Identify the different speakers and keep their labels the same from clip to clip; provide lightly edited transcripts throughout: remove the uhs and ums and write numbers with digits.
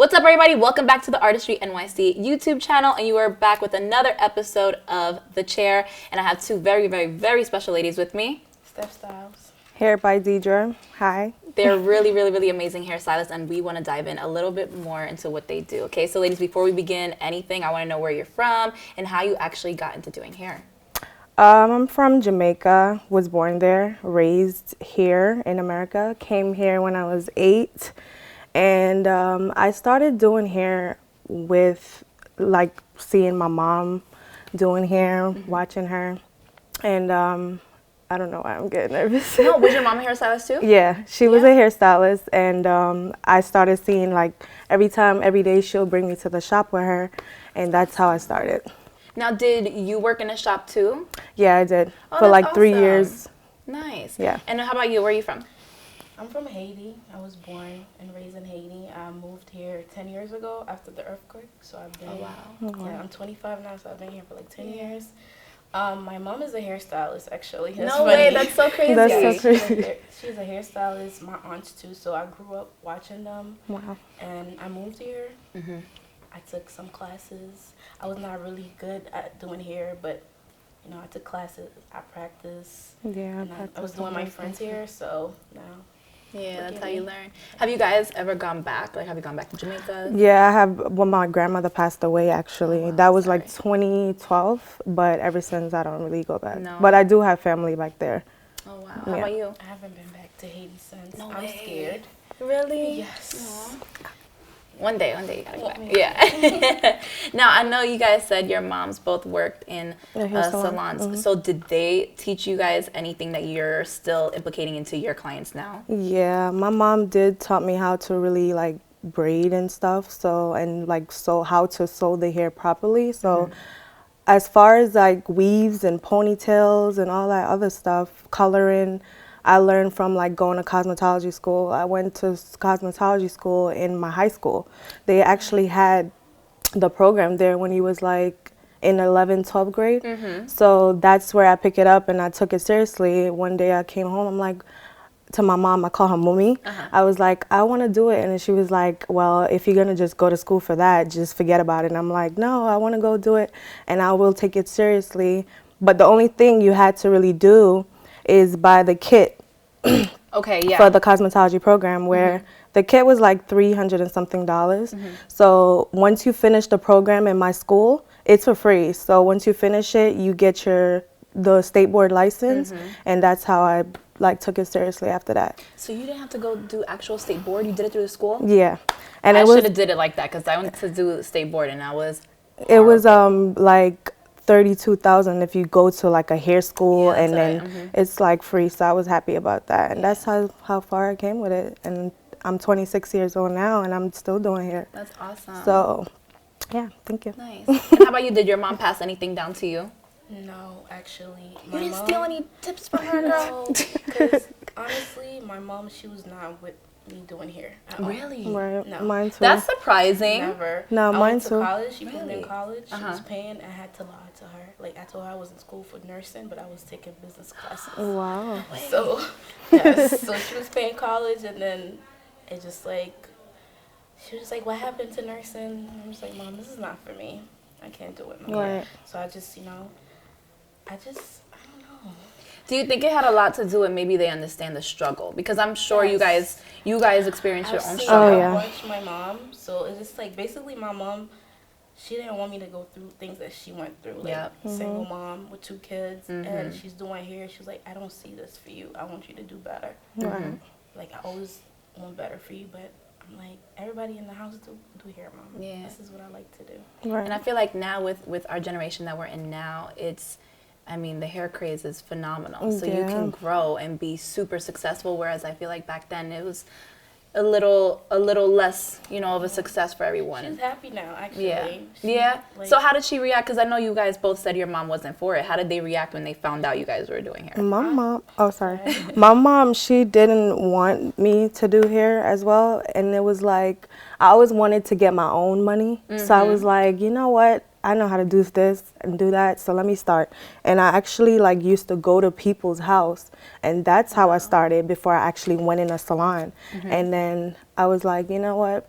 Speaker 1: What's up, everybody? Welcome back to the Artistry NYC YouTube channel, and you are back with another episode of The Chair. And I have two very, very, very special ladies with me.
Speaker 2: Steph Styles.
Speaker 3: Hair by Kadidrah. Hi.
Speaker 1: They're really, really, really amazing hairstylists, and we want to dive in a little bit more into what they do. Okay, so ladies, before we begin anything, I want to know where you're from and how you actually got into doing hair.
Speaker 3: I'm from Jamaica, was born there, raised here in America, came here when I was 8. And I started doing hair with like seeing my mom doing hair, watching her. And I don't know why I'm getting nervous.
Speaker 1: No, was your mom a hairstylist too?
Speaker 3: Yeah, she was a hairstylist. And I started seeing like every day she'll bring me to the shop with her. And that's how I started.
Speaker 1: Now, did you work in a shop too?
Speaker 3: Yeah, I did for
Speaker 1: that's
Speaker 3: like 3
Speaker 1: awesome.
Speaker 3: years.
Speaker 1: Nice.
Speaker 3: Yeah.
Speaker 1: And how about you? Where are you from?
Speaker 2: I'm from Haiti. I was born and raised in Haiti. I moved here 10 years ago after the earthquake. So I've been, yeah, I'm 25 now, so I've been here for like 10 years. My mom is a hairstylist, actually. That's
Speaker 1: no
Speaker 2: funny.
Speaker 1: way, that's so crazy.
Speaker 3: That's so crazy.
Speaker 2: She's a hairstylist, my aunts too, so I grew up watching them.
Speaker 3: Wow.
Speaker 2: And I moved here. I took some classes. I was not really good at doing hair, but you know, I took classes, I practiced.
Speaker 3: Yeah,
Speaker 2: and I was doing my friends here, so now.
Speaker 1: Yeah, that's how you learn. Have you guys ever gone back? Like, have you gone back to Jamaica?
Speaker 3: Yeah, I have. When my grandmother passed away, actually. That was like 2012, but ever since, I don't really go back.
Speaker 1: No.
Speaker 3: But I do have family back there.
Speaker 1: Oh, wow. How about you?
Speaker 2: I haven't been back to Haiti since.
Speaker 1: No
Speaker 2: I'm
Speaker 1: way.
Speaker 2: scared.
Speaker 1: Really?
Speaker 2: Yes.
Speaker 1: One day you gotta go back. Yeah. Now, I know you guys said your moms both worked in salons. So did they teach you guys anything that you're still implicating into your clients now?
Speaker 3: Yeah, my mom did taught me how to really like braid and stuff. So, and like how to sew the hair properly. So as far as like weaves and ponytails and all that other stuff, coloring, I learned from like going to cosmetology school. I went to cosmetology school in my high school. They actually had the program there when he was like in 11th, 12th grade. So that's where I picked it up and I took it seriously. One day I came home, I'm like, to my mom, I call her Mummy. I was like, I want to do it. And then she was like, well, if you're going to just go to school for that, just forget about it. And I'm like, no, I want to go do it and I will take it seriously. But the only thing you had to really do is buy the kit for the cosmetology program, where the kit was like $300 and something. So once you finish the program in my school, it's for free. So once you finish it, you get the state board license, and that's how I like took it seriously after that.
Speaker 1: So you didn't have to go do actual state board? You did it through the school?
Speaker 3: Yeah. And
Speaker 1: I should have did it like that, because I went to do state board and I was horrible.
Speaker 3: It was like $32,000 if you go to like a hair school, and then it's like free. So I was happy about that, and that's how far I came with it. And I'm 26 years old now, and I'm still doing hair.
Speaker 1: That's awesome.
Speaker 3: So, yeah, thank you.
Speaker 1: Nice. And how about you? Did your mom pass anything down to you?
Speaker 2: No, actually.
Speaker 1: You didn't steal any tips from her, girl?
Speaker 2: Because honestly, my mom, she was not with me doing hair at all.
Speaker 1: Really?
Speaker 3: Right.
Speaker 2: No.
Speaker 3: Mine too.
Speaker 1: That's surprising.
Speaker 2: Never.
Speaker 3: No,
Speaker 2: I
Speaker 3: mine
Speaker 2: went to
Speaker 3: too.
Speaker 2: college. She put me
Speaker 1: Really?
Speaker 2: in college. She was paying. I had to lie to her. Like, I told her I was in school for nursing, but I was taking business classes.
Speaker 3: Wow.
Speaker 2: So, yes. So she was paying college, and then it just like, she was like, what happened to nursing? And I was like, Mom, this is not for me. I can't do it no more.
Speaker 3: Right.
Speaker 2: So I just, I don't know.
Speaker 1: Do you think it had a lot to do with maybe they understand the struggle? Because I'm sure you guys experienced your own struggle.
Speaker 3: Oh, yeah.
Speaker 2: I've watched my mom, so it's just like basically my mom, she didn't want me to go through things that she went through. Like single mom with 2 kids, and she's doing hair. She was like, I don't see this for you. I want you to do better.
Speaker 3: Right.
Speaker 2: Like, I always want better for you, but I'm like, everybody in the house do hair, Mom.
Speaker 1: Yeah.
Speaker 2: This is what I like to do.
Speaker 3: Right.
Speaker 1: And I feel like now with our generation that we're in now, the hair craze is phenomenal. So you can grow and be super successful, whereas I feel like back then it was a little less, of a success for everyone.
Speaker 2: She's happy now, actually.
Speaker 1: Yeah. So how did she react? Because I know you guys both said your mom wasn't for it. How did they react when they found out you guys were doing hair?
Speaker 3: My mom, my mom, she didn't want me to do hair as well. And it was like, I always wanted to get my own money. So I was like, you know what? I know how to do this and do that, so let me start. And I actually like used to go to people's house, and that's how I started before I actually went in a salon. And then I was like, you know what?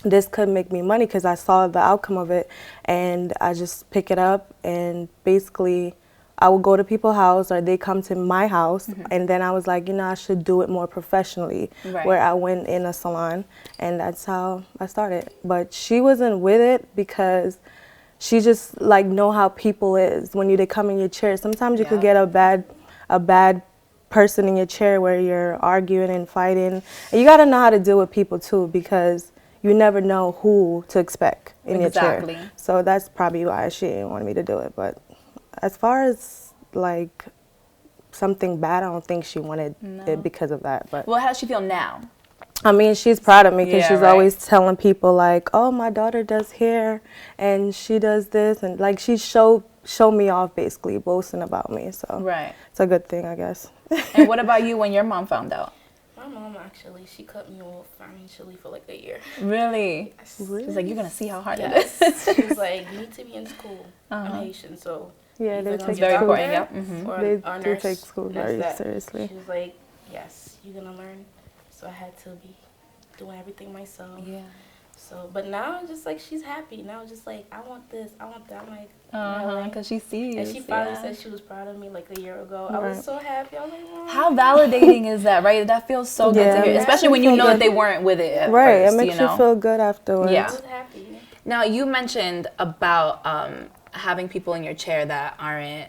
Speaker 3: this could make me money because I saw the outcome of it, and I just pick it up, and basically I would go to people's house or they come to my house, and then I was like, you know, I should do it more professionally, where I went in a salon, and that's how I started. But she wasn't with it because she just like know how people is when they come in your chair. Sometimes you could get a bad person in your chair where you're arguing and fighting, and you got to know how to deal with people too, because you never know who to expect in your chair. So that's probably why she didn't want me to do it. But as far as like something bad, I don't think she wanted it because of that. But
Speaker 1: well, how does she feel now?
Speaker 3: I mean, she's proud of me because she's always telling people like, "Oh, my daughter does hair, and she does this," and like she show me off, basically boasting about me. So it's a good thing, I guess.
Speaker 1: And what about you when your mom found out?
Speaker 2: My mom actually, she cut me off financially for like a year.
Speaker 1: Really?
Speaker 2: Yes.
Speaker 1: She's like, you're gonna see how hard it is.
Speaker 2: She was like, you need to be in school. I'm Haitian, so
Speaker 3: yeah, they take
Speaker 1: very
Speaker 3: school.
Speaker 1: important.
Speaker 3: They do take school very seriously.
Speaker 2: She was like, yes, you're gonna learn. So I had to be doing everything myself.
Speaker 1: Yeah.
Speaker 2: So, but now just like she's happy. Now just like I want this, I want that. I'm like,
Speaker 1: because she sees.
Speaker 2: And she finally said she was proud of me like a year ago. I was so happy. I was like, oh.
Speaker 1: How validating is that, right? That feels so good to hear, especially when you know that they weren't with it at first,
Speaker 3: it makes you feel good afterwards.
Speaker 1: Yeah.
Speaker 2: I was happy.
Speaker 1: Now you mentioned about having people in your chair that aren't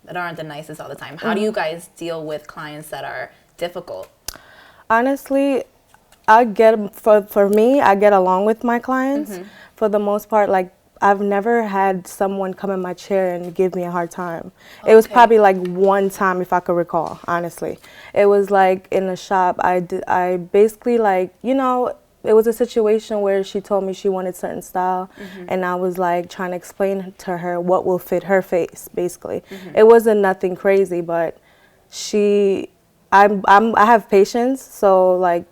Speaker 1: the nicest all the time. How do you guys deal with clients that are difficult?
Speaker 3: Honestly, I get for me, I get along with my clients for the most part. Like, I've never had someone come in my chair and give me a hard time. It was probably like one time, if I could recall, honestly. It was like in a shop. I basically, like, you know, it was a situation where she told me she wanted certain style, and I was like trying to explain to her what will fit her face, basically. It wasn't nothing crazy, but I have patience, so like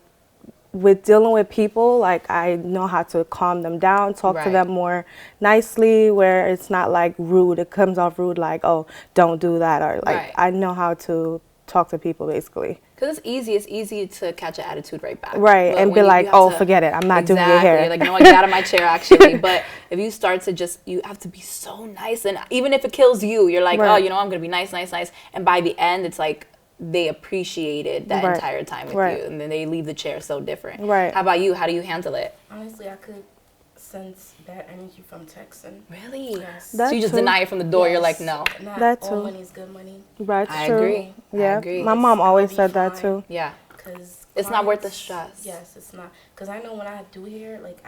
Speaker 3: with dealing with people, like I know how to calm them down, talk to them more nicely, where it's not like rude. It comes off rude, like, oh, don't do that, or like I know how to talk to people, basically.
Speaker 1: Because it's easy to catch an attitude right back.
Speaker 3: Right, and be like, oh, forget it, I'm not doing your hair.
Speaker 1: Like, no, I get out of my chair, actually. But if you start to you have to be so nice, and even if it kills you, you're like, oh, you know, I'm going to be nice. And by the end, it's like, they appreciated that entire time with you, and then they leave the chair so different. How about you? How do you handle it?
Speaker 2: Honestly, I could sense bad energy from texting.
Speaker 1: Really?
Speaker 2: Yes.
Speaker 1: So you just deny it from the door. You're like, no.
Speaker 2: Not all money is good money.
Speaker 3: That's
Speaker 1: I
Speaker 3: true.
Speaker 1: agree.
Speaker 3: Yeah.
Speaker 1: I agree.
Speaker 3: My mom always said that too.
Speaker 1: Yeah.
Speaker 2: Because
Speaker 1: it's not worth the stress.
Speaker 2: Yes, it's not. Because I know when I do hair, like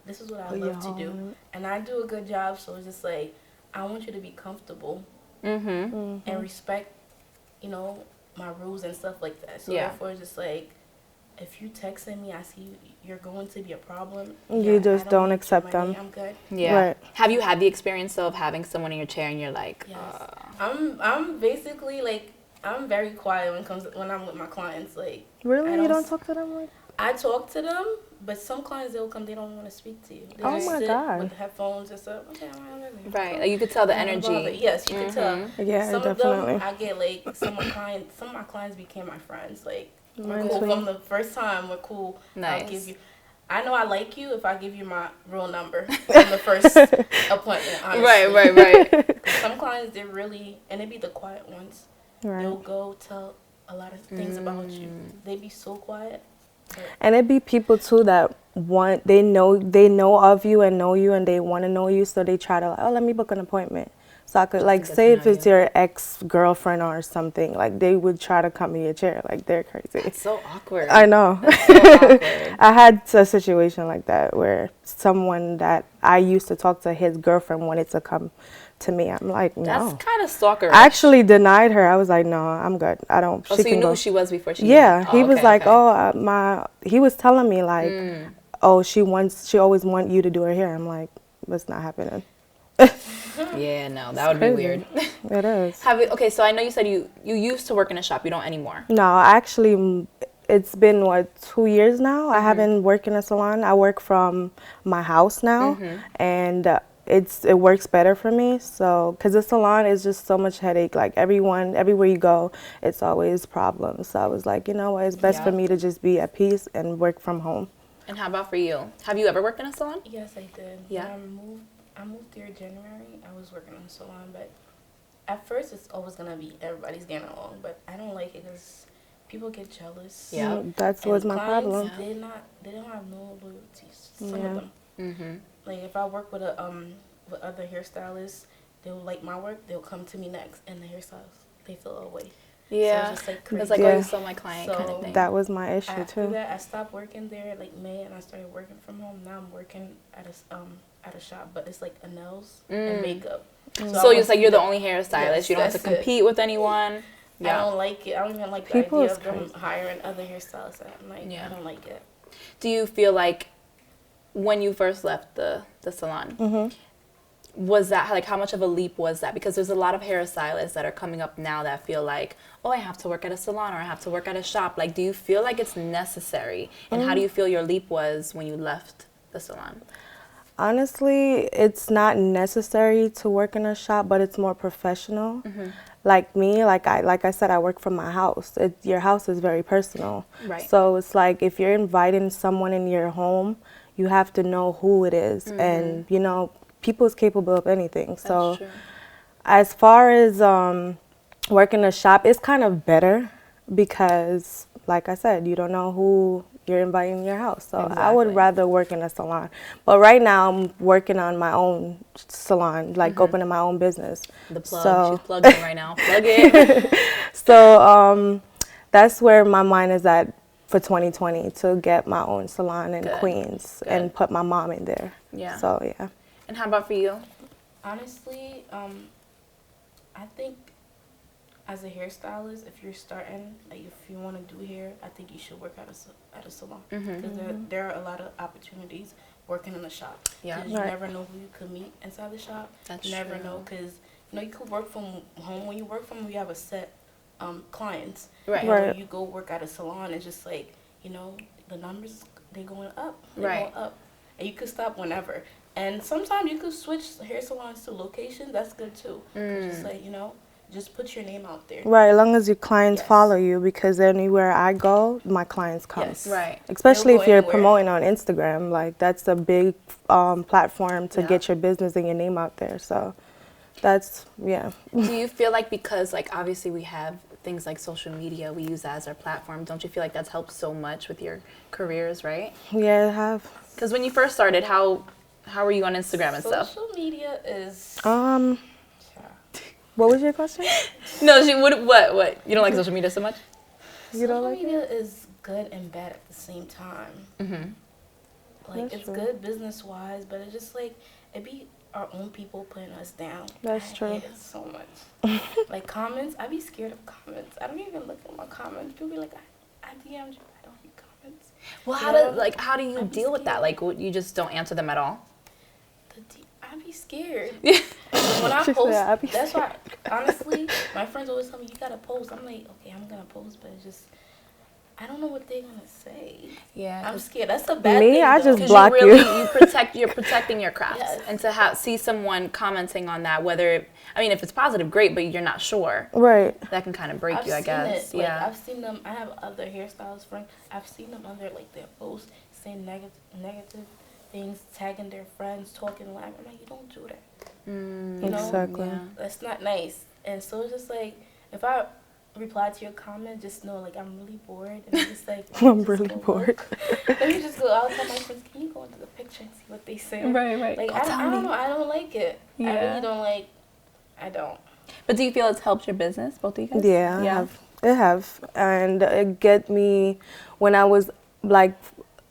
Speaker 2: this is what I love to do, and I do a good job. So it's just like I want you to be comfortable and respect, you know, my rules and stuff like that. So therefore, it's just like, if you texting me, I see you're going to be a problem.
Speaker 3: You just don't accept them.
Speaker 2: I'm good.
Speaker 1: Yeah. Have you had the experience of having someone in your chair and you're like,
Speaker 2: yes. I'm basically like, I'm very quiet when I'm with my clients. Like,
Speaker 3: really, you don't talk to them like?
Speaker 2: I talk to them, but some clients, they'll come, they don't want to speak to you. They just sit with the headphones and stuff. Okay,
Speaker 1: right, like you could tell the energy.
Speaker 2: Yes, you could tell.
Speaker 3: Yeah,
Speaker 2: some
Speaker 3: definitely.
Speaker 2: of them, I get like some of my clients became my friends. Like, we're cool from the first time. We're cool.
Speaker 1: Nice.
Speaker 2: I know I like you if I give you my real number from the first appointment. Honestly.
Speaker 1: Right.
Speaker 2: Some clients, they're really, and they be the quiet ones. They'll go tell a lot of things about you. They be so quiet.
Speaker 3: And it be people too that they know of you and know you, and they want to know you, so they try to like, oh, let me book an appointment. So I could like say if it's your ex-girlfriend or something, like they would try to come in your chair, like they're crazy.
Speaker 1: It's so awkward.
Speaker 3: I know.
Speaker 1: That's so awkward.
Speaker 3: I had a situation like that where someone that I used to talk to, his girlfriend wanted to come to me. I'm like, no.
Speaker 1: That's kind of stalker.
Speaker 3: I actually denied her. I was like, no, I'm good. I don't.
Speaker 1: Oh, so you knew who she was before she?
Speaker 3: Yeah, he was like, oh, he was telling me like, oh, she always want you to do her hair. I'm like, that's not happening.
Speaker 1: Yeah, no, that would be weird.
Speaker 3: It is.
Speaker 1: Okay, so I know you said you used to work in a shop. You don't anymore.
Speaker 3: No, actually, it's been 2 years now. I haven't worked in a salon. I work from my house now, and it works better for me. So, because the salon is just so much headache. Like everywhere you go, it's always problems. So I was like, you know what, it's best for me to just be at peace and work from home.
Speaker 1: And how about for you? Have you ever worked in a salon?
Speaker 2: Yes, I did.
Speaker 1: Yeah.
Speaker 2: When I moved here in January. I was working in a salon, but at first it's always gonna be everybody's getting along, but I don't like it because people get jealous.
Speaker 1: Yeah,
Speaker 3: that was my problem.
Speaker 2: They don't have no loyalty. Some of them.
Speaker 1: Mm-hmm.
Speaker 2: Like if I work with with other hairstylists, they'll like my work. They'll come to me next, and the hairstylists they feel away.
Speaker 1: Yeah,
Speaker 2: so it's just like crazy.
Speaker 1: It's like, oh, you saw my client kind of thing.
Speaker 3: That was my issue
Speaker 2: After
Speaker 3: too.
Speaker 2: that, I stopped working there like May, and I started working from home. Now I'm working at a shop, but it's like a nails and makeup.
Speaker 1: So it's like you're the only hairstylist.
Speaker 2: Yes,
Speaker 1: You don't have to compete with anyone.
Speaker 2: Yeah. I don't like it. I don't even like the idea of them hiring other hairstylists. I'm like, I don't like it.
Speaker 1: Do you feel like when you first left the salon, was that like how much of a leap was that? Because there's a lot of hairstylists that are coming up now that feel like, oh, I have to work at a salon or I have to work at a shop. Like, do you feel like it's necessary? And how do you feel your leap was when you left the salon?
Speaker 3: Honestly, it's not necessary to work in a shop, but it's more professional. Like me, like I said, I work from my house. Your house is very personal.
Speaker 1: Right.
Speaker 3: So it's like if you're inviting someone in your home, you have to know who it is. And, you know, people is capable of anything. So
Speaker 1: That's true.
Speaker 3: as far as working a shop, it's kind of better because, like I said, you don't know who you're inviting in your house. So I would rather work in a salon. But right now I'm working on my own salon, like opening my own business.
Speaker 1: The plug.
Speaker 3: So,
Speaker 1: She's plugging right now. Plug it.
Speaker 3: so that's where my mind is at for 2020, to get my own salon in Queens and put my mom in there.
Speaker 1: Yeah.
Speaker 3: So, yeah.
Speaker 1: And how about for you?
Speaker 2: Honestly, I think as a hairstylist, if you're starting, like if you want to do hair, I think you should work at a salon because there are a lot of opportunities working in the shop.
Speaker 1: Yeah,
Speaker 2: you never know who you could meet inside the shop.
Speaker 1: That's
Speaker 2: you never
Speaker 1: true.
Speaker 2: know because you could work from home. When you work from home, you have a set clients.
Speaker 1: Right.
Speaker 2: When you go work at a salon, it's just like the numbers they're going up. Going up, and you could stop whenever. And sometimes you could switch hair salons to locations. That's good too. Just like just put your name out there.
Speaker 3: Right, as long as your clients follow you, because anywhere I go, my clients come.
Speaker 2: Yes.
Speaker 1: Right.
Speaker 3: Especially if you're promoting on Instagram, like that's a big platform to get your business and your name out there. So that's,
Speaker 1: Do you feel like because like obviously we have things like social media, we use that as our platform, don't you feel like that's helped so much with your careers, right?
Speaker 3: Yeah, I have.
Speaker 1: Because when you first started, how were you on Instagram and stuff?
Speaker 2: Social media is...
Speaker 3: What was your question?
Speaker 1: No, what? You don't like social media so much?
Speaker 2: Social media is good and bad at the same time. Like, it's good business-wise, but it's just like, it be our own people putting us down.
Speaker 3: That's true.
Speaker 2: I hate it so much. Like, comments, I be scared of comments. I don't even look at my comments. People be like, I DM'd you. I don't read comments.
Speaker 1: Well, how do you deal with that? Like, you just don't answer them at all?
Speaker 2: I be scared. When I post, that's why, honestly, my friends always tell me, you gotta post. I'm like, okay, I'm gonna post, but it's just, I don't know what they're gonna say. Yeah. I'm scared. That's a bad thing.
Speaker 3: I just block you.
Speaker 1: You're protecting your craft. Yes. And to see someone commenting on that, if it's positive, great, but you're not sure.
Speaker 3: Right.
Speaker 1: That can kind of break you, I guess.
Speaker 2: Like, I've seen them, I have other hairstylist friends, I've seen them on their posts saying negative things, tagging their friends, talking loud. I'm like, you don't do that.
Speaker 3: Exactly.
Speaker 2: That's not nice. And so it's just like, if I reply to your comment, just know, like, I'm really bored. And I'm just like,
Speaker 3: I'm really bored.
Speaker 2: Let me just go. I'll tell my friends, can you go into the picture and see what they say?
Speaker 1: Right.
Speaker 2: Like, I don't know. I don't like it. Yeah. I really don't like, I don't.
Speaker 1: But do you feel it's helped your business, both of you guys?
Speaker 3: Yeah. It have. And it get me, when I was, like,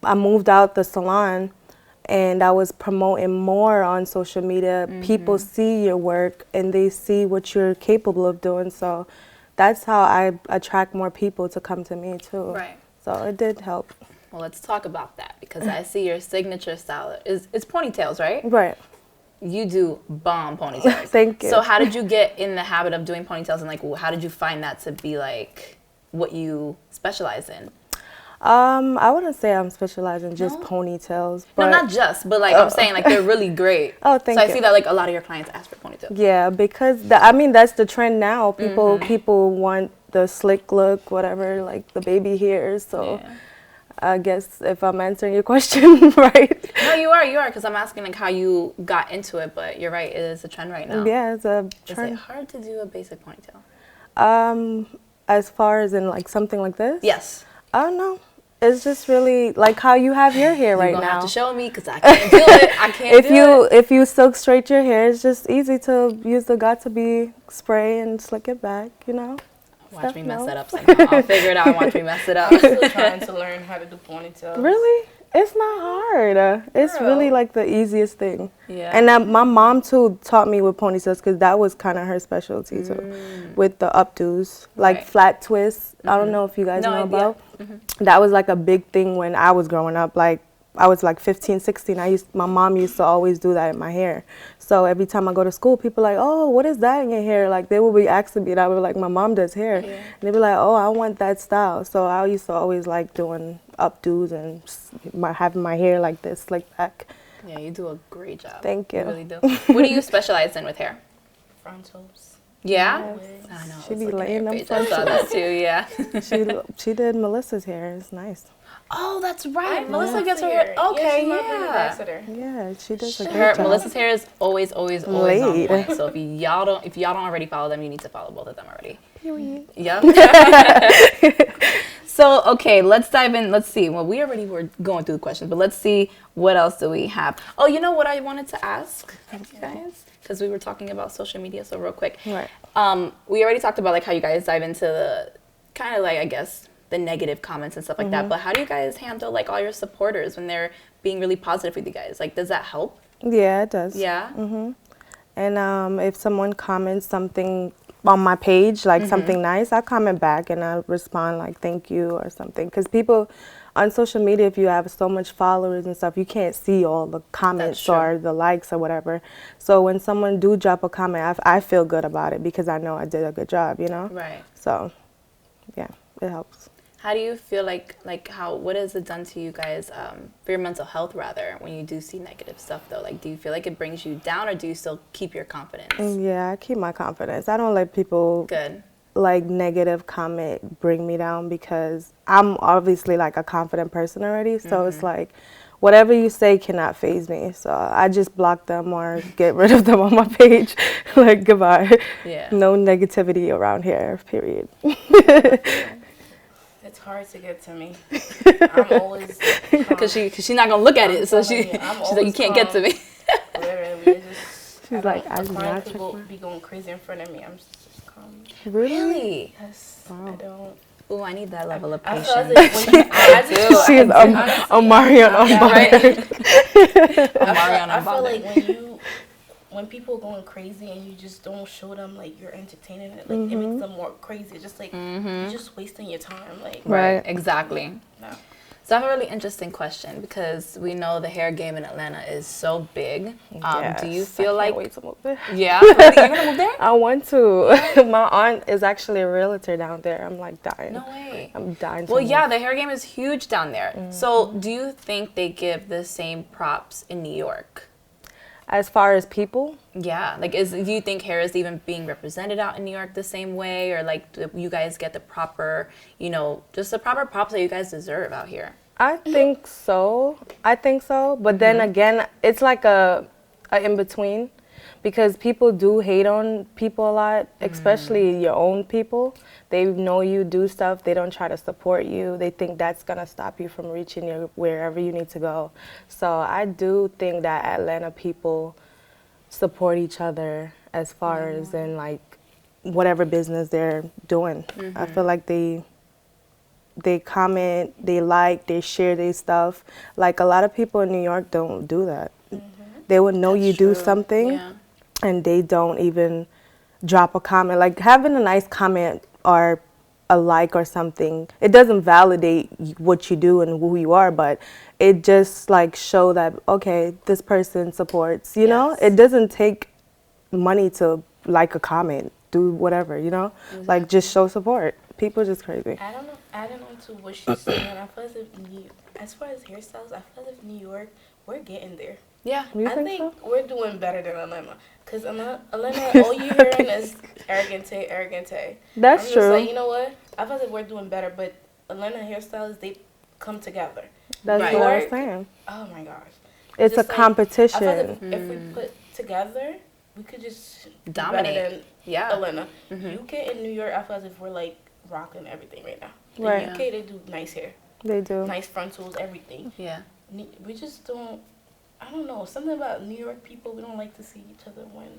Speaker 3: I moved out the salon, and I was promoting more on social media. People see your work and they see what you're capable of doing. So that's how I attract more people to come to me too.
Speaker 1: Right.
Speaker 3: So it did help.
Speaker 1: Well, let's talk about that because I see your signature style is ponytails, right?
Speaker 3: Right.
Speaker 1: You do bomb ponytails.
Speaker 3: Thank you.
Speaker 1: So how did you get in the habit of doing ponytails, and like how did you find that to be like what you specialize in?
Speaker 3: I wouldn't say I'm specializing just ponytails. But
Speaker 1: no, not just, but like I'm saying, like they're really great.
Speaker 3: Oh, thank you.
Speaker 1: So I see that like a lot of your clients ask for ponytails.
Speaker 3: Yeah, because that's the trend now. People want the slick look, whatever, like the baby hairs. So I guess if I'm answering your question right.
Speaker 1: No, you are, because I'm asking like how you got into it, but you're right, it is a trend right now.
Speaker 3: Yeah, it's a trend.
Speaker 1: Is it hard to do a basic ponytail?
Speaker 3: As far as in like something like this?
Speaker 1: Yes.
Speaker 3: I don't know. It's just really like how you have your hair right now.
Speaker 1: You're gonna have to show me because I can't do it. I can't
Speaker 3: If you silk straight your hair, it's just easy to use the Got2b spray and slick it back, you know?
Speaker 1: Watch me mess it up somehow. I'll figure it out and watch me mess it up.
Speaker 2: I'm still trying to learn how to do ponytails.
Speaker 3: Really? It's not hard. It's really like the easiest thing.
Speaker 1: Yeah.
Speaker 3: And my mom too taught me with ponytails because that was kind of her specialty too, with the updos, like flat twists. I don't know if you guys know about. That was like a big thing when I was growing up. Like I was like 15, 16. My mom used to always do that in my hair. So every time I go to school, people are like, oh, what is that in your hair? Like they would be asking me, and I would be like, my mom does hair. Yeah. And they'd be like, oh, I want that style. So I used to always like doing updos and having my hair like this, slick back.
Speaker 1: Yeah, you do a great job.
Speaker 3: Thank you.
Speaker 1: You really do. What do you specialize in with hair?
Speaker 2: Frontals.
Speaker 1: Yeah?
Speaker 3: Yes.
Speaker 1: I know.
Speaker 3: She be laying them
Speaker 1: I saw that too, yeah.
Speaker 3: she did Melissa's hair. It's nice.
Speaker 1: Oh, that's right.
Speaker 2: I
Speaker 1: Melissa gets her
Speaker 2: hair.
Speaker 1: hair. Okay,
Speaker 2: yeah.
Speaker 3: Yeah, she does a great job.
Speaker 1: Melissa's hair is always on
Speaker 3: Laid.
Speaker 1: point. So if y'all don't already follow them, you need to follow both of them already. Yep. So, okay, let's dive in. Let's see. Well, we already were going through the questions, but let's see what else do we have. Oh, you know what I wanted to ask you guys? Because we were talking about social media, so real quick.
Speaker 3: Right.
Speaker 1: We already talked about like how you guys dive into the kind of like, I guess, the negative comments and stuff like that. But how do you guys handle like all your supporters when they're being really positive with you guys? Like, does that help?
Speaker 3: Yeah, it does.
Speaker 1: Yeah.
Speaker 3: And if someone comments something on my page, like something nice, I comment back and I respond like thank you or something. Because people on social media, if you have so much followers and stuff, you can't see all the comments or the likes or whatever. So when someone do drop a comment, I feel good about it because I know I did a good job, you know?
Speaker 1: Right.
Speaker 3: So, yeah, it helps.
Speaker 1: How do you feel what has it done to you guys for your mental health rather when you do see negative stuff though? Like, do you feel like it brings you down or do you still keep your confidence?
Speaker 3: Yeah, I keep my confidence. I don't let people like negative comment bring me down because I'm obviously like a confident person already. So it's like whatever you say cannot faze me. So I just block them or get rid of them on my page. Like goodbye. Yeah. No negativity around here, period.
Speaker 2: It's hard to get to me. I'm always
Speaker 1: because she's not gonna look at it, so she's like, you can't get to me.
Speaker 2: Literally,
Speaker 3: she's like, I'm not.
Speaker 2: People be going crazy in front of me. I'm just calm.
Speaker 1: Really?
Speaker 2: Yes. Wow. I don't.
Speaker 1: Oh, I need that level of patience.
Speaker 3: She's Omarion on
Speaker 2: I feel like when people are going crazy and you just don't show them like you're entertaining it, like it makes them more crazy. Just like you're just wasting your time. Like
Speaker 1: right, exactly.
Speaker 2: No.
Speaker 1: So I have a really interesting question because we know the hair game in Atlanta is so big.
Speaker 3: Yes,
Speaker 1: do you feel
Speaker 3: I can't wait to move there?
Speaker 1: Yeah, you're gonna move there?
Speaker 3: I want to. My aunt is actually a realtor down there. I'm like dying.
Speaker 1: No way.
Speaker 3: I'm dying.
Speaker 1: Well, yeah, the hair game is huge down there. So do you think they give the same props in New York?
Speaker 3: As far as people?
Speaker 1: Yeah, like do you think hair is even being represented out in New York the same way, or like do you guys get the proper, just the proper props that you guys deserve out here?
Speaker 3: I think so. But then again, it's like a in between, because people do hate on people a lot, especially your own people. They know you do stuff. They don't try to support you. They think that's gonna stop you from reaching wherever you need to go. So I do think that Atlanta people support each other as far as in like whatever business they're doing. I feel like they comment, they like, they share their stuff. Like a lot of people in New York don't do that. They would know you do something and they don't even drop a comment. Like having a nice comment or a like or something, it doesn't validate what you do and who you are, but it just like show that, okay, this person supports, you know? It doesn't take money to like a comment, do whatever, Exactly. Like just show support. People just crazy.
Speaker 2: I don't know. Adding on to what she's saying, I feel as far as hairstyles, I feel like New York, we're getting there.
Speaker 1: Yeah,
Speaker 2: I think we're doing better than Atlanta. Because Atlanta, all you hearing is arrogante.
Speaker 3: That's true.
Speaker 2: Like, you know what? I feel like we're doing better, but Atlanta hairstylists, they come together.
Speaker 3: That's
Speaker 1: Right.
Speaker 3: what I was saying.
Speaker 2: Oh my gosh.
Speaker 3: It's a
Speaker 2: just like,
Speaker 3: competition.
Speaker 2: I feel like if we put together, we could just
Speaker 1: Dominate.
Speaker 2: be better than
Speaker 1: Yeah.
Speaker 2: Atlanta. UK and New York, I feel as if we're like rocking everything right now. The
Speaker 3: Right.
Speaker 2: UK, they do nice hair,
Speaker 3: They do.
Speaker 2: nice frontals, everything.
Speaker 1: Yeah.
Speaker 2: We just don't. I don't know. Something about New York people, we don't like to see each other win.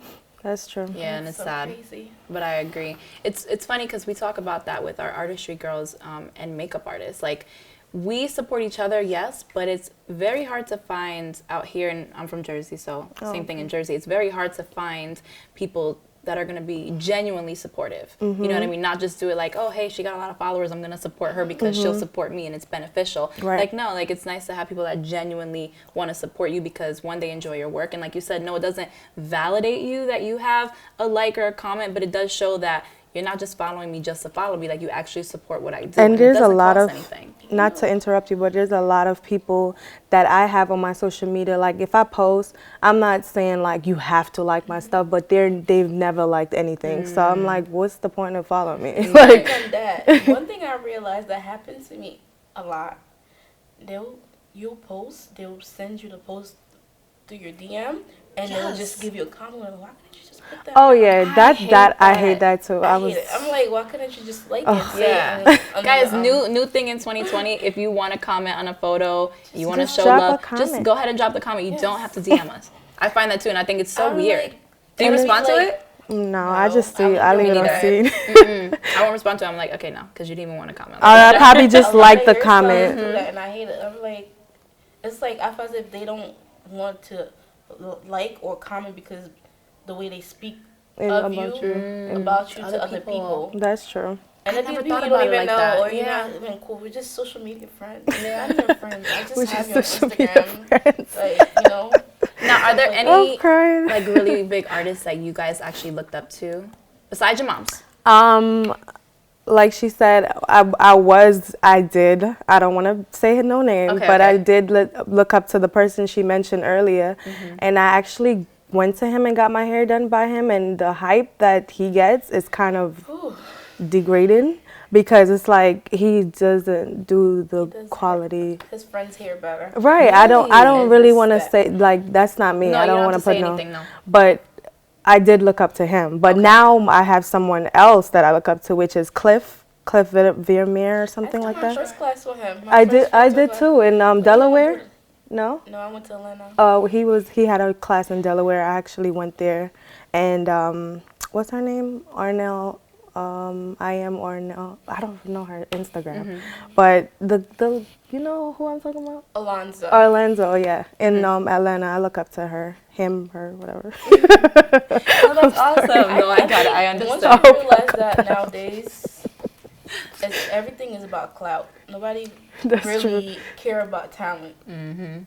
Speaker 3: That's true.
Speaker 1: Yeah, and it's
Speaker 2: so
Speaker 1: sad.
Speaker 2: crazy.
Speaker 1: But I agree. It's funny because we talk about that with our artistry girls and makeup artists. Like, we support each other, yes, but it's very hard to find out here, and I'm from Jersey, so same thing in Jersey. It's very hard to find people that are going to be genuinely supportive. You know what I mean? Not just do it like, oh, hey, she got a lot of followers, I'm going to support her because she'll support me and it's beneficial.
Speaker 3: Right.
Speaker 1: Like, no, like, it's nice to have people that genuinely want to support you because, one, they enjoy your work. And like you said, no, it doesn't validate you that you have a like or a comment, but it does show that you're not just following me just to follow me, like you actually support what I do.
Speaker 3: And there's
Speaker 1: it
Speaker 3: a
Speaker 1: doesn't
Speaker 3: lot
Speaker 1: cost
Speaker 3: of,
Speaker 1: anything.
Speaker 3: not to interrupt you, but there's a lot of people that I have on my social media. Like if I post, I'm not saying like you have to like my stuff, but they've never liked anything. So I'm like, what's the point of following me?
Speaker 2: Like on that, one thing I realized that happens to me a lot. You'll post, they'll send you the post through your DM, and they'll just give you a comment. Like, why couldn't you just put that?
Speaker 3: Oh yeah, I hate that too.
Speaker 2: I hate it. I'm like, why couldn't you just like it? Say
Speaker 1: Yeah.
Speaker 2: it
Speaker 1: Guys, new thing in 2020, if you want to comment on a photo, you want to show
Speaker 3: drop a
Speaker 1: love,
Speaker 3: comment.
Speaker 1: just go ahead and drop the comment. You don't have to DM us. I find that too, and I think it's so
Speaker 2: I'm
Speaker 1: weird.
Speaker 2: like-
Speaker 1: Do you
Speaker 2: and
Speaker 1: respond to
Speaker 2: like-
Speaker 1: it?
Speaker 3: No, I just see.
Speaker 2: I
Speaker 3: I leave it on
Speaker 1: neither.
Speaker 3: scene.
Speaker 1: I won't respond to it. I'm like, okay, no, because you didn't even want to comment.
Speaker 3: I probably just
Speaker 2: a lot
Speaker 3: like
Speaker 2: of
Speaker 3: the
Speaker 2: your
Speaker 3: comment.
Speaker 2: stars do that, and I hate it. I'm like, it's like I feel as if they don't want to like or comment because the way they speak of
Speaker 3: about
Speaker 2: you,
Speaker 3: you.
Speaker 2: about you
Speaker 1: Other
Speaker 2: to other
Speaker 1: people.
Speaker 2: people.
Speaker 3: That's true.
Speaker 2: And
Speaker 1: I
Speaker 2: then
Speaker 1: never
Speaker 2: people
Speaker 1: thought
Speaker 2: you don't
Speaker 1: about it
Speaker 2: even
Speaker 1: like
Speaker 2: know,
Speaker 1: that.
Speaker 2: or you're
Speaker 1: Yeah.
Speaker 2: not even cool. We're just social media friends. Not even friends. I just
Speaker 3: We're
Speaker 2: have
Speaker 3: just
Speaker 2: you on
Speaker 3: social media
Speaker 2: Instagram.
Speaker 3: friends.
Speaker 2: Like, you know.
Speaker 1: Now, are there
Speaker 3: I'm
Speaker 1: any
Speaker 3: crying.
Speaker 1: like really big artists that you guys actually looked up to, besides your moms?
Speaker 3: Like she said, I did. I don't want to say no name,
Speaker 1: Okay,
Speaker 3: but
Speaker 1: okay.
Speaker 3: I did look up to the person she mentioned earlier, and I actually went to him and got my hair done by him, and the hype that he gets is kind of degrading because it's like he doesn't do the quality.
Speaker 2: His friends hear better.
Speaker 3: Right. I don't
Speaker 2: Really?
Speaker 3: really
Speaker 2: It's
Speaker 3: want to
Speaker 2: that-
Speaker 3: say like that's not me.
Speaker 1: No,
Speaker 3: I
Speaker 1: you
Speaker 3: don't
Speaker 1: don't
Speaker 3: want
Speaker 1: have
Speaker 3: to
Speaker 1: to
Speaker 3: put
Speaker 1: say
Speaker 3: no.
Speaker 1: anything, no.
Speaker 3: But I did look up to him. But now I have someone else that I look up to, which is Cliff Vermeer or something like
Speaker 2: My
Speaker 3: that.
Speaker 2: first class with him.
Speaker 3: I did too in Delaware. No.
Speaker 2: No, I went to Atlanta.
Speaker 3: Oh, he had a class in Delaware. I actually went there, and what's her name? Arnell. I am Arnell. I don't know her Instagram, but the you know who I'm talking about?
Speaker 2: Alonzo.
Speaker 3: Orlando, yeah, in Atlanta. I look up to her, him, her, whatever.
Speaker 1: Oh, that's awesome. No, I got it. I
Speaker 2: Once
Speaker 1: understand.
Speaker 2: I realized that nowadays, everything is about clout. Nobody
Speaker 3: That's
Speaker 2: really care about talent. I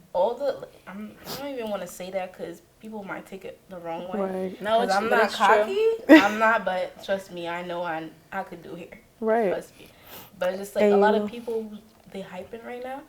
Speaker 2: don't even want to say that because people might take it the wrong way.
Speaker 3: Right.
Speaker 1: No,
Speaker 2: 'Cause
Speaker 1: it's,
Speaker 2: I'm
Speaker 1: but
Speaker 2: not
Speaker 1: it's true.
Speaker 2: cocky. I'm not, but trust me, I know I could do hair.
Speaker 3: Right.
Speaker 2: Trust me. But it's just like
Speaker 3: And
Speaker 2: a
Speaker 3: you
Speaker 2: lot
Speaker 3: know-
Speaker 2: of people they hyping right now.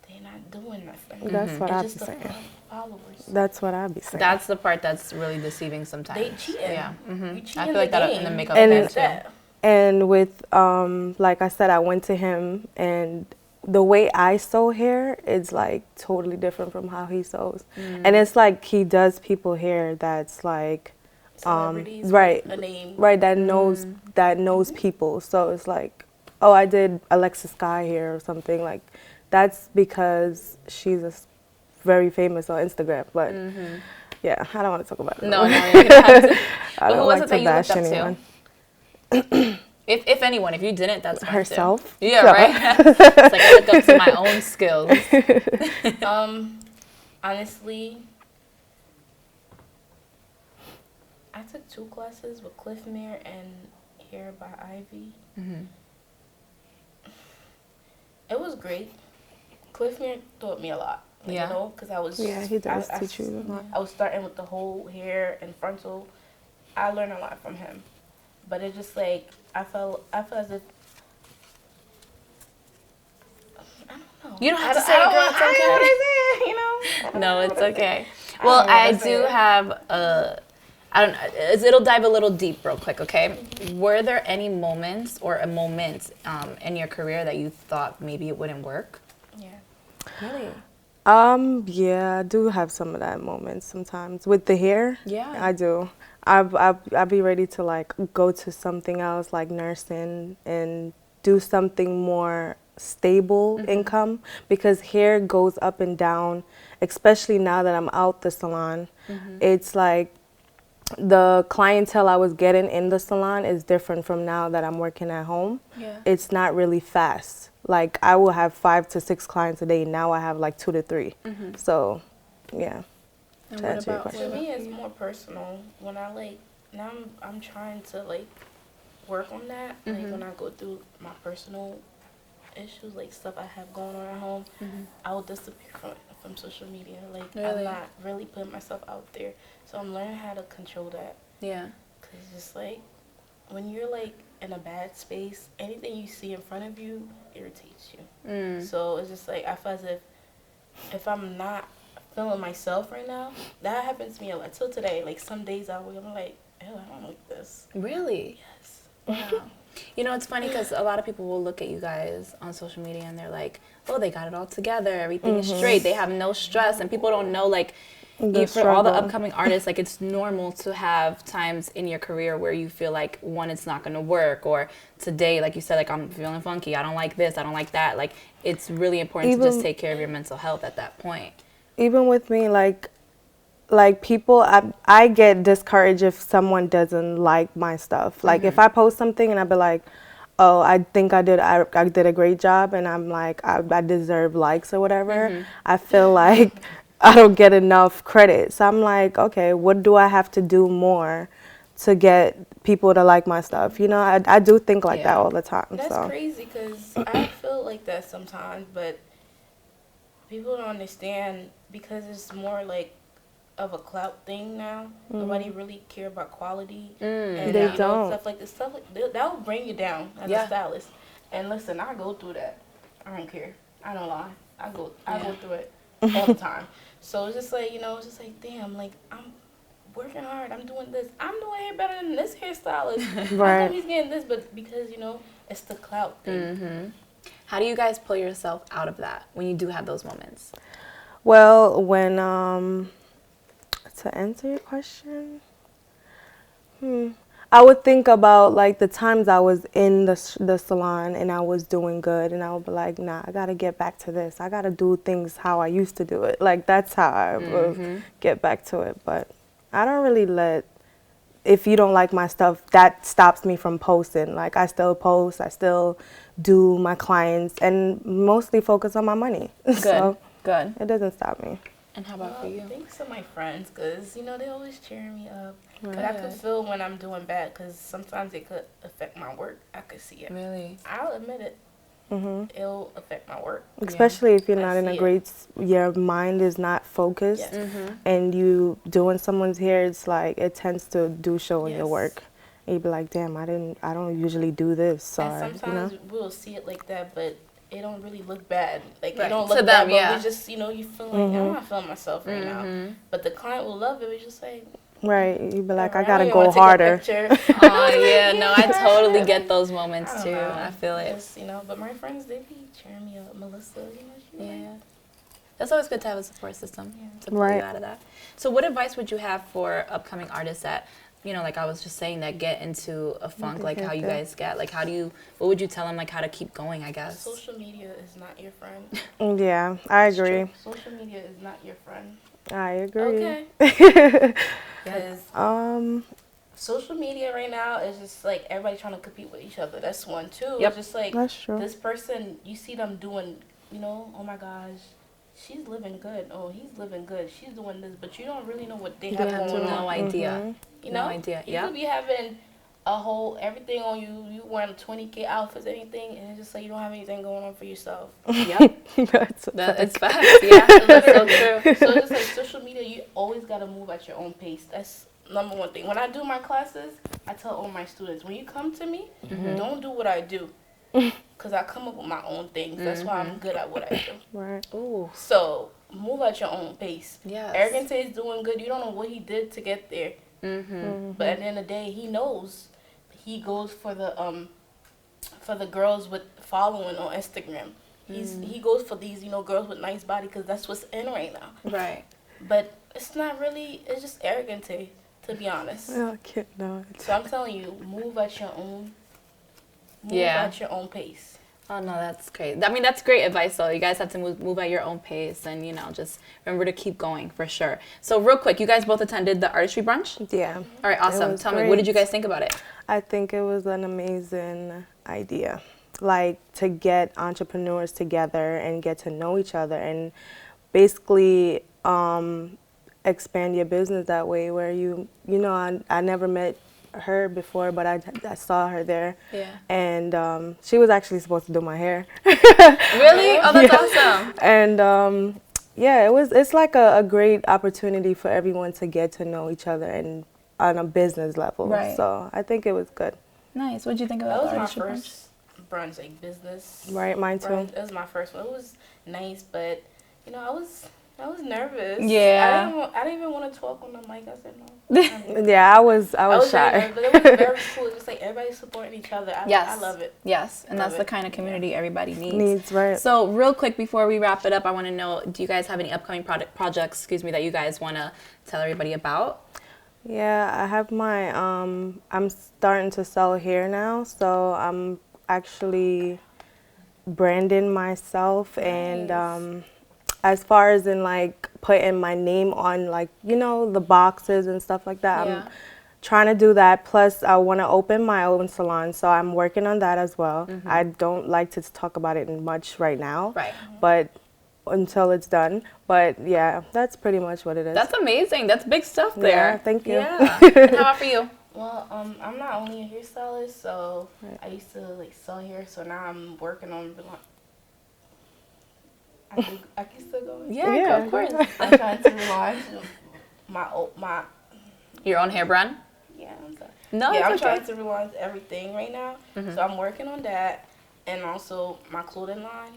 Speaker 2: They're not doing nothing.
Speaker 3: That's what I be
Speaker 2: It's just the
Speaker 3: saying.
Speaker 2: followers.
Speaker 3: That's what I be saying.
Speaker 1: That's the part that's really deceiving sometimes.
Speaker 2: They cheating.
Speaker 1: Yeah.
Speaker 2: We cheating
Speaker 1: I feel like
Speaker 2: the
Speaker 1: that
Speaker 2: game.
Speaker 1: in the makeup
Speaker 3: And
Speaker 1: game
Speaker 2: That's
Speaker 1: too.
Speaker 2: that.
Speaker 3: And with, like I said, I went to him, and the way I sew hair is like totally different from how he sews. And it's like he does people hair that's like,
Speaker 2: Celebrities with
Speaker 3: right,
Speaker 2: a name.
Speaker 3: right, that knows people. So it's like, oh, I did Alexa Sky hair or something like. That's because she's very famous on Instagram. But yeah, I don't want to talk about it.
Speaker 1: No, you don't have to.
Speaker 3: I
Speaker 1: But
Speaker 3: don't
Speaker 1: who was
Speaker 3: like
Speaker 1: it that
Speaker 3: to
Speaker 1: you
Speaker 3: bash
Speaker 1: looked up
Speaker 3: anyone.
Speaker 1: to? If anyone, if you didn't, that's fine too.
Speaker 3: Herself?
Speaker 1: Yeah,
Speaker 3: No.
Speaker 1: right. It's like I look up to my own skills.
Speaker 2: Honestly, I took 2 classes with Cliff Mere and Hair by Ivy. It was great. Cliff Mere taught me a lot. Like,
Speaker 1: Yeah.
Speaker 2: You know, because I was.
Speaker 3: Yeah, he does
Speaker 2: I-
Speaker 3: teach you a lot.
Speaker 2: I was starting with the whole hair and frontal. I learned a lot from him, but it's just like I felt as if. I don't know.
Speaker 1: You don't have to
Speaker 2: I
Speaker 1: say it,
Speaker 2: don't
Speaker 1: girl.
Speaker 2: want-
Speaker 1: It's
Speaker 2: I
Speaker 1: okay.
Speaker 2: don't want to say it, you know. I don't
Speaker 1: No,
Speaker 2: know
Speaker 1: it's
Speaker 2: what to say.
Speaker 1: okay.
Speaker 2: I
Speaker 1: Well,
Speaker 2: don't know
Speaker 1: I
Speaker 2: what to
Speaker 1: do
Speaker 2: say.
Speaker 1: have I don't know, it'll dive a little deep real quick, okay? Were there any moments or a moment in your career that you thought maybe it wouldn't work? Really?
Speaker 3: Yeah, I do have some of that moments sometimes with the hair.
Speaker 1: Yeah.
Speaker 3: I do. I'd be ready to like go to something else like nursing and do something more stable income because hair goes up and down, especially now that I'm out the salon. It's like the clientele I was getting in the salon is different from now that I'm working at home.
Speaker 1: Yeah.
Speaker 3: It's not really fast. Like I will have 5 to 6 clients a day. Now I have like 2 to 3. So, yeah.
Speaker 1: And
Speaker 3: To
Speaker 1: what
Speaker 3: answer your
Speaker 1: about
Speaker 3: question.
Speaker 2: For me, it's more personal. When I like now, I'm trying to like work on that. Like when I go through my personal issues, like stuff I have going on at home, I will disappear from social media. Like I'm not really putting myself out there, so I'm learning how to control that.
Speaker 1: Yeah.
Speaker 2: Cause it's just like when you're like in a bad space, anything you see in front of you irritates you. So it's just like I feel as if I'm not feeling myself right now, that happens to me a lot. Till today, like some days I'm like, ew, I don't like this.
Speaker 1: Really?
Speaker 2: Yes.
Speaker 1: Wow. You know, it's funny because a lot of people will look at you guys on social media and they're like, oh, they got it all together. Everything is straight. They have no stress. And people don't know, like, for all the upcoming artists, like, it's normal to have times in your career where you feel like, one, it's not going to work. Or today, like you said, like, I'm feeling funky. I don't like this. I don't like that. Like, it's really important to just take care of your mental health at that point.
Speaker 3: Even with me, like people, I get discouraged if someone doesn't like my stuff. Like if I post something and I be like, oh, I think I did a great job, and I'm like, I deserve likes or whatever. I feel like I don't get enough credit. So I'm like, okay, what do I have to do more to get people to like my stuff? You know, I do think like that all the time.
Speaker 2: That's crazy because I feel like that sometimes, but people don't understand because it's more like of a clout thing now. Nobody really care about quality and
Speaker 3: They
Speaker 2: you know,
Speaker 3: don't.
Speaker 2: stuff like this. Stuff like that will bring you down as a stylist. And listen, I go through that. I don't care. I don't lie. I go through it all the time. So it's just like, you know, it's just like, damn, like I'm working hard. I'm doing this. I'm doing hair better than this hairstylist.
Speaker 3: Right.
Speaker 2: How come he's getting this? But because, you know, it's the clout thing.
Speaker 1: How do you guys pull yourself out of that when you do have those moments?
Speaker 3: Well, when to answer your question, I would think about like the times I was in the salon and I was doing good, and I would be like, nah, I gotta get back to this. I gotta do things how I used to do it. Like that's how I would get back to it. But I don't really let, if you don't like my stuff, that stops me from posting. Like I still post, I still do my clients, and mostly focus on my money.
Speaker 1: Good,
Speaker 3: So
Speaker 1: good.
Speaker 3: it doesn't stop me.
Speaker 1: And how about for you?
Speaker 2: Thanks to my friends, because, you know, they always cheering me up. But I could feel when I'm doing bad, because sometimes it could affect my work. I could see it.
Speaker 1: Really?
Speaker 2: I'll admit it. It'll affect my work.
Speaker 3: Especially if you're
Speaker 2: I
Speaker 3: not in a
Speaker 2: see
Speaker 3: great, your mind is not focused,
Speaker 2: Yes.
Speaker 3: and you doing someone's hair, it's like it tends to do show in your
Speaker 2: Yes.
Speaker 3: work. And you'd be like, damn, I don't usually do this. Sorry,
Speaker 2: And sometimes we'll see it like that, but it don't really look bad. Like,
Speaker 1: Right.
Speaker 2: it don't
Speaker 1: To
Speaker 2: look
Speaker 1: them,
Speaker 2: bad, but we just, you know, you feel like, I'm not feeling myself right now. But the client will love it. We just say,
Speaker 3: right? You'd be like, I
Speaker 2: "Alright,
Speaker 3: gotta
Speaker 2: don't
Speaker 3: go
Speaker 2: even wanna take a
Speaker 3: harder.
Speaker 2: picture."
Speaker 1: Oh, yeah. No, I totally get those moments,
Speaker 2: I
Speaker 1: too.
Speaker 2: don't know.
Speaker 1: I feel it.
Speaker 2: Just, you know, but my friends, they be cheering me up. Melissa, you know, she
Speaker 1: Yeah. That's always good to have a support system to pull
Speaker 3: Right.
Speaker 1: you out of that. So what advice would you have for upcoming artists that, you know, like I was just saying, that get into a funk, like how you guys get? Like, what would you tell them, like, how to keep going, I guess?
Speaker 2: Social media is not your friend.
Speaker 3: Yeah, I agree.
Speaker 2: Social media is not your friend.
Speaker 3: I agree.
Speaker 2: Okay. Because social media right now is just like everybody trying to compete with each other. That's one. Two,
Speaker 1: Yep.
Speaker 2: it's just like
Speaker 3: That's true.
Speaker 2: this person, you see them doing, you know, oh my gosh, she's living good. Oh, he's living good. She's doing this, but you don't really know what they have going on.
Speaker 1: No idea.
Speaker 2: You know,
Speaker 1: No idea.
Speaker 2: You
Speaker 1: Yeah.
Speaker 2: could be having a whole everything on you. You wearing 20K outfits, anything, and it's just like you don't have anything going on for yourself.
Speaker 1: Yep.
Speaker 3: That's
Speaker 1: It's facts. Yeah. That's so true.
Speaker 2: So just like social media, you always gotta move at your own pace. That's number one thing. When I do my classes, I tell all my students, when you come to me, don't do what I do, because I come up with my own things. That's why I'm good at what I do.
Speaker 3: right.
Speaker 1: Ooh.
Speaker 2: So move at your own pace.
Speaker 1: Yes.
Speaker 2: Arrogance is doing good. You don't know what he did to get there. But at the end of the day, he knows. He goes for the girls with following on Instagram. He goes for these, you know, girls with nice body because that's what's in right now.
Speaker 1: Right.
Speaker 2: But it's not really. It's just arrogant to be honest.
Speaker 3: Oh, I can't know.
Speaker 2: So I'm telling you, move at your own. At your own pace.
Speaker 1: Oh, no, that's great. I mean, that's great advice, though. You guys have to move at your own pace and, you know, just remember to keep going for sure. So real quick, you guys both attended the artistry brunch?
Speaker 3: Yeah.
Speaker 1: All right, awesome. Tell me, what did you guys think about it?
Speaker 3: I think it was an amazing idea. Like, to get entrepreneurs together and get to know each other and basically expand your business that way where you know, I never met her before, but I saw her there.
Speaker 1: Yeah.
Speaker 3: And she was actually supposed to do my hair.
Speaker 1: Really? Oh, that's awesome.
Speaker 3: And yeah, it's like a great opportunity for everyone to get to know each other and on a business level.
Speaker 1: Right.
Speaker 3: So I think it was good.
Speaker 1: Nice. What did you think about
Speaker 2: that?
Speaker 1: The
Speaker 2: Was my
Speaker 1: artistry
Speaker 2: first brunch, like business.
Speaker 3: Right, mine too.
Speaker 2: Brunch. It was my first one. It was nice, but you know, I was nervous.
Speaker 1: Yeah.
Speaker 2: I didn't even want to talk on the mic. I said no.
Speaker 3: Yeah, I was shy.
Speaker 2: Nervous, but it was very cool. It was like everybody supporting each other. I love it.
Speaker 1: Yes, and that's the kind of community everybody needs.
Speaker 3: Right.
Speaker 1: So real quick before we wrap it up, I want to know, do you guys have any upcoming projects, that you guys want to tell everybody about?
Speaker 3: Yeah, I have my, I'm starting to sell hair now, so I'm actually branding myself. Nice. And as far as in like putting my name on, like, you know, the boxes and stuff like that, I'm trying to do that. Plus I want to open my own salon, so I'm working on that as well. I don't like to talk about it much right now, but until it's done. But yeah, that's pretty much what it is.
Speaker 1: That's amazing. That's big stuff there.
Speaker 3: Yeah, thank you.
Speaker 1: Yeah. And how about for you?
Speaker 2: Well, I'm not only a hairstylist, so I used to like sell hair, so now I'm working on I can still go.
Speaker 1: Yeah, of course.
Speaker 2: I'm trying to relaunch my
Speaker 1: your own hair brand.
Speaker 2: Yeah, I'm sorry.
Speaker 1: No,
Speaker 2: yeah, I'm
Speaker 1: okay.
Speaker 2: trying to relaunch everything right now. So I'm working on that, and also my clothing line.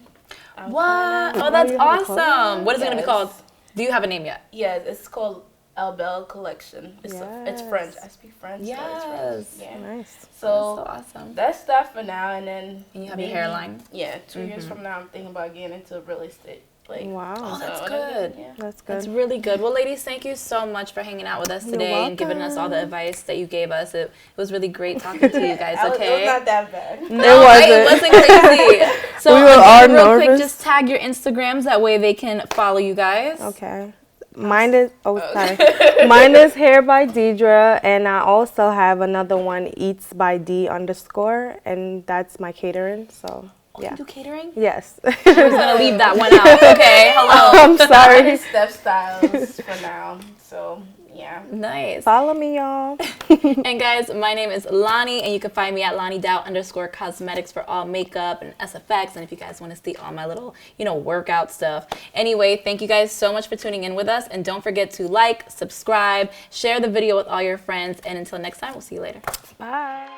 Speaker 1: What? Oh, that's awesome. What is it gonna be called? Do you have a name yet?
Speaker 2: Yes, it's called El Belle Collection. It's French. I speak French.
Speaker 1: Yes.
Speaker 2: So it's French. Yeah.
Speaker 3: Nice.
Speaker 2: So,
Speaker 1: that's so awesome.
Speaker 2: That's stuff for now, and then
Speaker 1: you have your hairline.
Speaker 2: Yeah, 2 years from now, I'm thinking about getting into real estate. Like,
Speaker 3: wow.
Speaker 1: Oh, that's good.
Speaker 2: Yeah.
Speaker 3: That's good.
Speaker 1: That's really good. Well, ladies, thank you so much for hanging out with us today and giving us all the advice that you gave us. It was really great talking to you guys. Okay.
Speaker 2: It was not that bad.
Speaker 1: No, it wasn't crazy. So
Speaker 3: we were all
Speaker 1: real
Speaker 3: nervous.
Speaker 1: quick, just tag your Instagrams. That way they can follow you guys.
Speaker 3: Okay. Mine is mine is Hair by Kadidrah, and I also have another one, Eats by D_, and that's my catering. So yeah.
Speaker 1: You do catering?
Speaker 3: Yes.
Speaker 1: I was gonna leave that one out. Okay, hello.
Speaker 3: I'm sorry.
Speaker 2: Step styles for now. So yeah.
Speaker 1: Nice.
Speaker 3: Follow me, y'all.
Speaker 1: And guys, my name is Lanii, and you can find me at Lanii_cosmetics for all makeup and SFX. And if you guys want to see all my little, workout stuff. Anyway, thank you guys so much for tuning in with us. And don't forget to like, subscribe, share the video with all your friends. And until next time, we'll see you later.
Speaker 3: Bye.